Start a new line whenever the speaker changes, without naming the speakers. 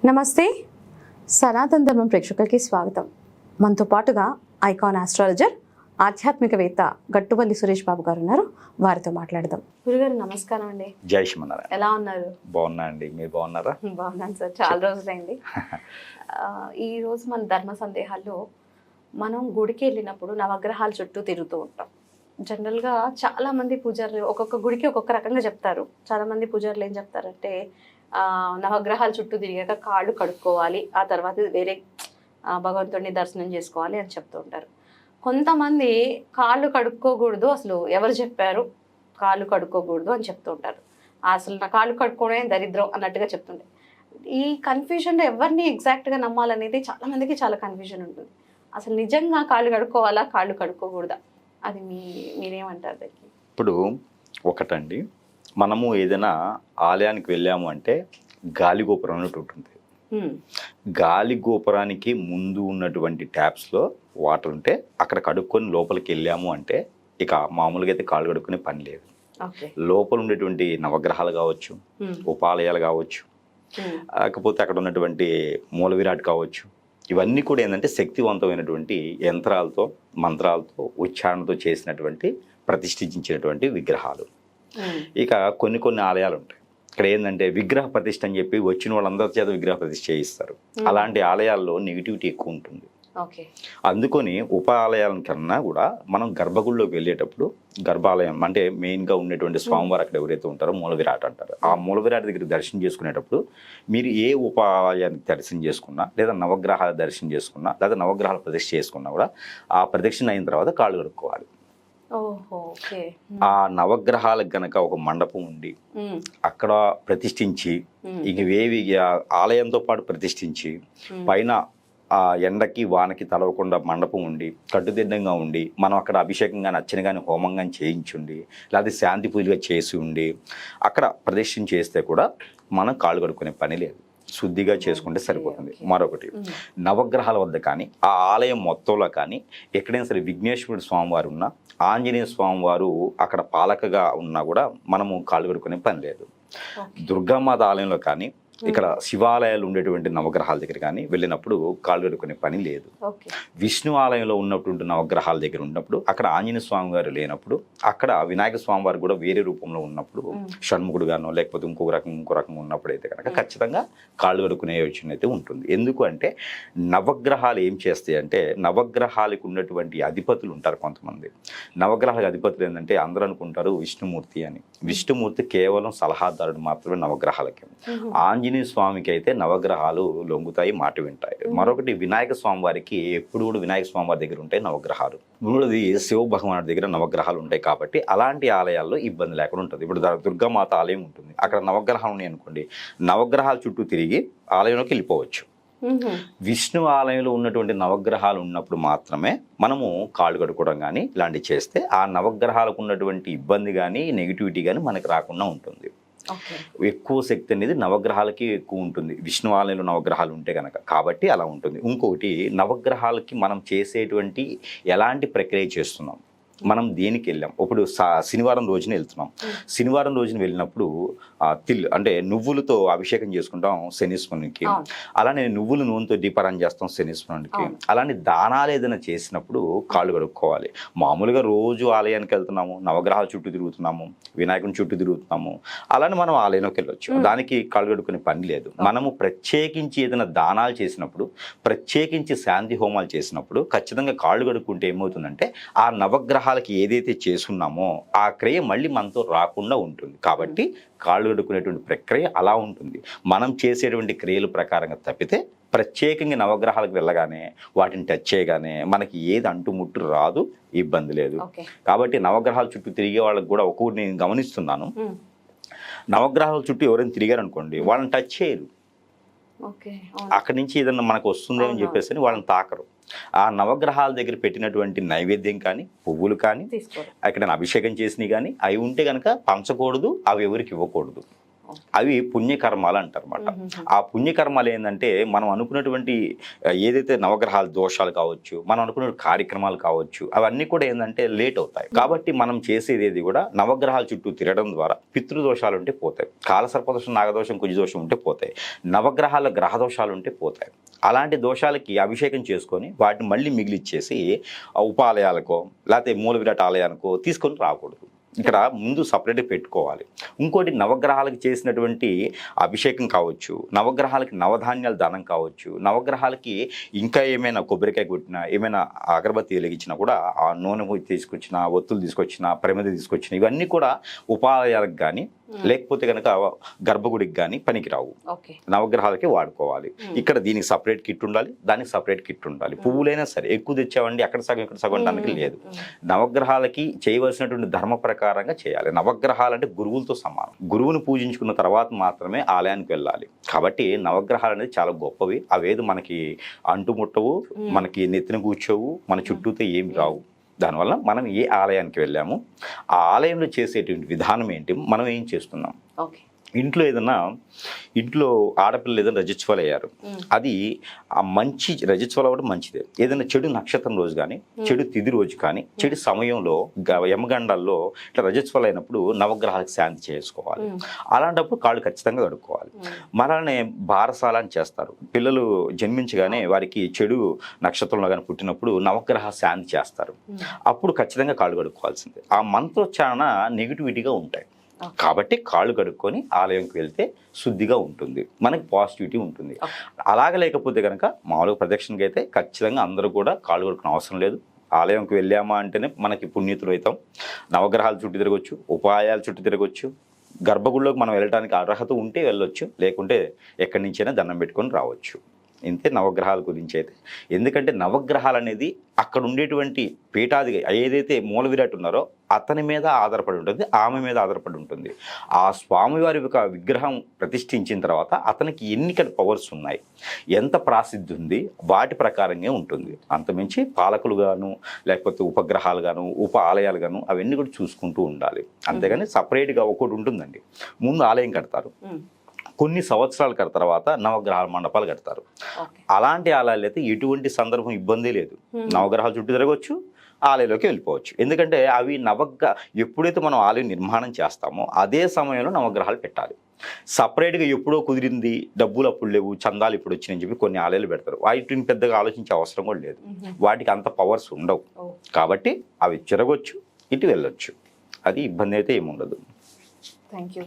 నమస్తే, సనాతన ధర్మం ప్రేక్షకులకి స్వాగతం. మనతో పాటుగా ఐకాన్ ఆస్ట్రాలజర్, ఆధ్యాత్మికవేత్త గట్టుపల్లి సురేష్ బాబు గారు ఉన్నారు. వారితో మాట్లాడదాం. గురుగారు నమస్కారం అండి.
జై శ్రీమన్నారాయణ.
ఎలా ఉన్నారు?
బాగున్నా అండి, మీరు బాగున్నారా?
బాగున్నాను సార్, చాలా రోజులైంది. ఈ రోజు మన ధర్మ సందేహాల్లో మనం గుడికి వెళ్ళినప్పుడు నవగ్రహాల చుట్టూ తిరుగుతూ ఉంటాం. జనరల్గా చాలా మంది పూజారులు ఒక్కొక్క గుడికి ఒక్కొక్క రకంగా చెప్తారు. చాలా మంది పూజారులు ఏం చెప్తారంటే నవగ్రహాల చుట్టూ తిరిగాక కాళ్ళు కడుక్కోవాలి, ఆ తర్వాత వేరే భగవంతుడిని దర్శనం చేసుకోవాలి అని చెప్తూ ఉంటారు. కొంతమంది కాళ్ళు కడుక్కోకూడదు, అసలు ఎవరు చెప్పారు కాళ్ళు కడుక్కోకూడదు అని చెప్తూ ఉంటారు. అసలు నా కాళ్ళు కడుక్కోవడమే దరిద్రం అన్నట్టుగా చెప్తుండే. ఈ కన్ఫ్యూజన్లో ఎవరిని ఎగ్జాక్ట్గా నమ్మాలనేది చాలా మందికి చాలా కన్ఫ్యూజన్ ఉంటుంది. అసలు నిజంగా కాళ్ళు కడుక్కోవాలా, కాళ్ళు కడుక్కోకూడదా, అది మీరేమంటారు దానికి?
ఇప్పుడు ఒకటండి, మనము ఏదైనా ఆలయానికి వెళ్ళాము అంటే గాలి గోపురం అన్నట్టు ఉంటుంది. గాలి గోపురానికి ముందు ఉన్నటువంటి ట్యాప్స్లో వాటర్ ఉంటే అక్కడ కడుక్కొని లోపలికి వెళ్ళాము అంటే ఇక మామూలుగా అయితే కాళ్ళు కడుక్కునే పని లేదు. లోపల ఉండేటువంటి నవగ్రహాలు కావచ్చు, ఉపాలయాలు కావచ్చు, కాకపోతే అక్కడ ఉన్నటువంటి మూల విరాట్ కావచ్చు, ఇవన్నీ కూడా ఏంటంటే శక్తివంతమైనటువంటి యంత్రాలతో, మంత్రాలతో, ఉచ్చారణతో చేసినటువంటి ప్రతిష్ఠించినటువంటి విగ్రహాలు. ఇక కొన్ని ఆలయాలు ఉంటాయి, ఇక్కడ ఏంటంటే విగ్రహ ప్రతిష్ఠ అని చెప్పి వచ్చిన వాళ్ళందరి చేత విగ్రహ ప్రతిష్ఠ చేయిస్తారు. అలాంటి ఆలయాల్లో నెగిటివిటీ ఎక్కువ ఉంటుంది. అందుకొని ఉప ఆలయాల కన్నా కూడా మనం గర్భగుడిలోకి వెళ్ళేటప్పుడు, గర్భాలయం అంటే మెయిన్గా ఉండేటువంటి స్వామివారు అక్కడ ఎవరైతే ఉంటారో మూల విరాట్ అంటారు, ఆ మూల విరాట్ దగ్గర దర్శనం చేసుకునేటప్పుడు మీరు ఏ ఉప ఆలయానికి దర్శనం చేసుకున్నా, లేదా నవగ్రహాల దర్శనం చేసుకున్నా, లేదా నవగ్రహాల ప్రదక్షిణ చేసుకున్నా కూడా ఆ ప్రదక్షిణ అయిన తర్వాత కాళ్ళు కడుక్కోవాలి. ఆ నవగ్రహాలకు గనక ఒక మండపం ఉండి అక్కడ ప్రతిష్ఠించి, ఇవేవి ఆలయంతో పాటు ప్రతిష్ఠించి పైన ఆ ఎండకి వానకి తడవకుండా మండపం ఉండి కట్టుదిడ్డంగా ఉండి మనం అక్కడ అభిషేకం కానీ అర్చన కానీ హోమం కానీ చేయించుండి, లేకపోతే శాంతి పూజగా చేసి ఉండి అక్కడ ప్రదక్షిణ చేస్తే కూడా మనం కాళ్ళు కడుక్కునే పని లేదు, శుద్ధిగా చేసుకుంటే సరిపోతుంది. మరొకటి, నవగ్రహాల వద్ద కానీ ఆ ఆలయం మొత్తంలో కానీ ఎక్కడైనా సరే విఘ్నేశ్వరుడు స్వామివారు ఉన్నా, ఆంజనేయ స్వామివారు అక్కడ పాలకగా ఉన్నా కూడా మనము కాళ్ళు కడుక్కునే పని లేదు. దుర్గామాత ఆలయంలో కానీ, ఇక్కడ శివాలయాలు ఉండేటువంటి నవగ్రహాల దగ్గర కానీ వెళ్ళినప్పుడు కాళ్ళు కడుక్కునే పని లేదు. విష్ణు ఆలయంలో ఉన్నటువంటి నవగ్రహాల దగ్గర ఉన్నప్పుడు, అక్కడ ఆంజనేయ స్వామి గారు లేనప్పుడు, అక్కడ వినాయక స్వామి వారు కూడా వేరే రూపంలో ఉన్నప్పుడు, షణ్ముఖుడు గానో లేకపోతే ఇంకో రకంగా ఉన్నప్పుడు అయితే కనుక ఖచ్చితంగా కాళ్ళు కడుక్కునే యోచన అయితే ఉంటుంది. ఎందుకు అంటే నవగ్రహాలు ఏం చేస్తాయి అంటే, నవగ్రహాలకు ఉన్నటువంటి అధిపతులు ఉంటారు కొంతమంది. నవగ్రహాలకు అధిపతులు ఏంటంటే అందరూ అనుకుంటారు విష్ణుమూర్తి అని. విష్ణుమూర్తి కేవలం సలహాదారుడు మాత్రమే నవగ్రహాలకి. ఆంజనేయ స్వామికి అయితే నవగ్రహాలు లొంగుతాయి, మాట వింటాయి. మరొకటి, వినాయక స్వామి వారికి ఎప్పుడు కూడా వినాయక స్వామి వారి దగ్గర ఉంటాయి నవగ్రహాలు. మూడోది, శివ భగవానుడి దగ్గర నవగ్రహాలు ఉంటాయి. కాబట్టి అలాంటి ఆలయాల్లో ఇబ్బంది లేకుండా ఉంటుంది. ఇప్పుడు దుర్గామాత ఆలయం ఉంటుంది, అక్కడ నవగ్రహాలు ఉన్నాయి అనుకోండి, నవగ్రహాల చుట్టూ తిరిగి ఆలయంలోకి వెళ్ళిపోవచ్చు. విష్ణు ఆలయంలో ఉన్నటువంటి నవగ్రహాలు ఉన్నప్పుడు మాత్రమే మనము కాళ్ళు కడుక్కోవడం కానీ ఇలాంటివి చేస్తే ఆ నవగ్రహాలకు ఉన్నటువంటి ఇబ్బంది కానీ నెగిటివిటీ కానీ మనకు రాకుండా ఉంటుంది. ఎక్కువ శక్తి అనేది నవగ్రహాలకి ఎక్కువ ఉంటుంది విష్ణు ఆలయంలో నవగ్రహాలు ఉంటే కనుక, కాబట్టి అలా ఉంటుంది. ఇంకొకటి, నవగ్రహాలకి మనం చేసేటువంటి ఎలాంటి ప్రక్రియ చేస్తున్నాం, మనం దేనికి వెళ్ళాం. ఇప్పుడు శనివారం రోజున వెళ్తున్నాం, శనివారం రోజున వెళ్ళినప్పుడు అంటే నువ్వులతో అభిషేకం చేసుకుంటాం శనీశ్వరునికి, అలానే నువ్వుల నూనెతో దీపారాధన చేస్తాం శనీశ్వరునికి. అలానే దానాలు ఏదైనా చేసినప్పుడు కాళ్ళు కడుక్కోవాలి. మామూలుగా రోజు ఆలయానికి వెళ్తున్నాము, నవగ్రహాల చుట్టూ తిరుగుతున్నాము, వినాయకుని చుట్టూ తిరుగుతున్నాము, అలానే మనం ఆలయంలోకి వెళ్ళొచ్చు, దానికి కాళ్ళు కడుక్కునే పని లేదు. మనము ప్రత్యేకించి ఏదైనా దానాలు చేసినప్పుడు, ప్రత్యేకించి శాంతి హోమాలు చేసినప్పుడు ఖచ్చితంగా కాళ్ళు కడుక్కుంటే ఏమవుతుందంటే ఆ నవగ్రహాలకి ఏదైతే చేసుకున్నామో ఆ క్రియ మళ్ళీ మనతో రాకుండా ఉంటుంది. కాబట్టి కాళ్ళు కడుక్కునేటువంటి ప్రక్రియ అలా ఉంటుంది. మనం చేసేటువంటి క్రియల ప్రకారంగా తప్పితే ప్రత్యేకంగా నవగ్రహాలకు వెళ్ళగానే వాటిని టచ్ చేయగానే మనకి ఏది అంటుముట్టు రాదు, ఇబ్బంది లేదు. కాబట్టి నవగ్రహాల చుట్టూ తిరిగే వాళ్ళకి కూడా ఒక్కొక్కటి నేను గమనిస్తున్నాను, నవగ్రహాల చుట్టూ ఎవరైనా తిరిగారు అనుకోండి, వాళ్ళని టచ్ చేయరు. అక్కడి నుంచి ఏదన్నా మనకు వస్తుందని చెప్పేసి వాళ్ళని తాకరు. ఆ నవగ్రహాల దగ్గర పెట్టినటువంటి నైవేద్యం కానీ, పువ్వులు కానీ, అక్కడ అభిషేకం చేసినవి కానీ అవి ఉంటే కనుక పంచకూడదు, అవి ఎవరికి ఇవ్వకూడదు. అవి పుణ్యకర్మాలు అంటారు అన్నమాట. ఆ పుణ్యకర్మాలు ఏంటంటే మనం అనుకున్నటువంటి ఏదైతే నవగ్రహాల దోషాలు కావచ్చు, మనం అనుకున్న కార్యక్రమాలు కావచ్చు, అవన్నీ కూడా ఏంటంటే లేట్ అవుతాయి. కాబట్టి మనం చేసేది ఏది కూడా నవగ్రహాల చుట్టూ తిరగడం ద్వారా పితృదోషాలు ఉంటే పోతాయి, కాలసర్పదోషం, నాగదోషం, కుజదోషం ఉంటే పోతాయి, నవగ్రహాల గ్రహదోషాలు ఉంటే పోతాయి. అలాంటి దోషాలకి అభిషేకం చేసుకొని వాటిని మళ్ళీ మిగిలిచ్చేసి ఉపాలయాలకో లేకపోతే మూల విరాట్ ఆలయానికో తీసుకొని రాకూడదు. ఇక్కడ ముందు సపరేట్గా పెట్టుకోవాలి. ఇంకోటి, నవగ్రహాలకు చేసినటువంటి అభిషేకం కావచ్చు, నవగ్రహాలకి నవధాన్యాల దానం కావచ్చు, నవగ్రహాలకి ఇంకా ఏమైనా కొబ్బరికాయ కొట్టినా, ఏమైనా అగరబత్తి వెలిగించినా కూడా ఆ నూనె తీసుకొచ్చిన, ఒత్తులు తీసుకొచ్చిన, ప్రమిద తీసుకొచ్చిన, ఇవన్నీ కూడా ఉపాలయాలకు కానీ లేకపోతే కనుక గర్భగుడికి కానీ పనికిరావు. నవగ్రహాలకి వాడుకోవాలి. ఇక్కడ దీనికి సపరేట్ కిట్ ఉండాలి, దానికి సపరేట్ కిట్ ఉండాలి. పువ్వులైనా సరే ఎక్కువ తెచ్చామండి అక్కడ సగం ఇక్కడ సగం దానికి లేదు. నవగ్రహాలకి చేయవలసినటువంటి ధర్మ ప్రకారంగా చేయాలి. నవగ్రహాలు అంటే గురువులతో సమానం. గురువుని పూజించుకున్న తర్వాత మాత్రమే ఆలయానికి వెళ్ళాలి. కాబట్టి నవగ్రహాలు అనేది చాలా గొప్పవి. అవేది మనకి అంటుముట్టవు, మనకి నెత్తిన కూర్చోవు, మన చుట్టూతో ఏమి రావు. దానివల్ల మనం ఏ ఆలయానికి వెళ్ళాము, ఆ ఆలయంలో చేసేటువంటి విధానం ఏంటి, మనం ఏం చేస్తున్నాం. ఇంట్లో ఇంట్లో ఆడపిల్లలు ఏదైనా రజస్వలు అయ్యారు, అది ఆ మంచి రజస్వలు అవ్వడం మంచిదే. ఏదైనా చెడు నక్షత్రం రోజు కానీ, చెడు తిథి రోజు కానీ, చెడు సమయంలో యమగండాల్లో ఇట్లా రజస్వలు అయినప్పుడు నవగ్రహాలకు శాంతి చేసుకోవాలి. అలాంటప్పుడు కాళ్ళు ఖచ్చితంగా కడుక్కోవాలి. మరనే బారసాల అని చేస్తారు. పిల్లలు జన్మించగానే వారికి చెడు నక్షత్రంలో కానీ పుట్టినప్పుడు నవగ్రహ శాంతి చేస్తారు. అప్పుడు ఖచ్చితంగా కాళ్ళు కడుక్కోవాల్సిందే. ఆ మంత్రోచ్చారణ నెగిటివిటీగా ఉంటాయి. కాబట్టి కాళ్ళు కడుక్కొని ఆలయంకి వెళ్తే శుద్ధిగా ఉంటుంది, మనకి పాజిటివిటీ ఉంటుంది. అలాగ లేకపోతే కనుక మామూలుగా ప్రదక్షిణకి అయితే ఖచ్చితంగా అందరూ కూడా కాళ్ళు కడుక్కునే అవసరం లేదు. ఆలయంకి వెళ్ళామా అంటేనే మనకి పుణ్యతులు అవుతాం. నవగ్రహాల చుట్టూ తిరగొచ్చు, ఉపాయాల చుట్టూ తిరగొచ్చు, గర్భగుడిలోకి మనం వెళ్ళడానికి అర్హత ఉంటే వెళ్ళొచ్చు, లేకుంటే ఎక్కడి నుంచైనా దండం పెట్టుకొని రావచ్చు. ఇంతే నవగ్రహాల గురించి అయితే. ఎందుకంటే నవగ్రహాలు అనేది అక్కడ ఉండేటువంటి పీఠాధికారి ఏదైతే మూల విరాట్ ఉన్నారో అతని మీద ఆధారపడి ఉంటుంది, ఆమె మీద ఆధారపడి ఉంటుంది. ఆ స్వామివారి యొక్క విగ్రహం ప్రతిష్ఠించిన తర్వాత అతనికి ఎన్నికల పవర్స్ ఉన్నాయి, ఎంత ప్రాసిద్ధి ఉంది, వాటి ప్రకారంగా ఉంటుంది. అంతమించి పాలకులు గాను లేకపోతే ఉపగ్రహాలు గాను ఉప ఆలయాలు గాను అవన్నీ కూడా చూసుకుంటూ ఉండాలి. అంతేగాని సపరేట్గా ఒకటి ఉంటుందండి. ముందు ఆలయం కడతారు, కొన్ని సంవత్సరాల తర్వాత నవగ్రహాల మండపాలు కడతారు. అలాంటి ఆలయాలు అయితే ఎటువంటి సందర్భం ఇబ్బంది లేదు. నవగ్రహాల చుట్టూ తిరగవచ్చు, ఆలయంలోకి వెళ్ళిపోవచ్చు. ఎందుకంటే అవి ఎప్పుడైతే మనం ఆలయం నిర్మాణం చేస్తామో అదే సమయంలో నవగ్రహాలు పెట్టాలి. సపరేట్గా ఎప్పుడో కుదిరింది, డబ్బులు అప్పుడు లేవు, చందాలు ఇప్పుడు వచ్చినాయని చెప్పి కొన్ని ఆలయాలు పెడతారు. వాటిని పెద్దగా ఆలోచించే అవసరం కూడా లేదు. వాటికి అంత పవర్స్ ఉండవు. కాబట్టి అవి తిరగొచ్చు, ఇటు వెళ్ళొచ్చు. అది ఇబ్బంది అయితే ఏముండదు.
Thank you.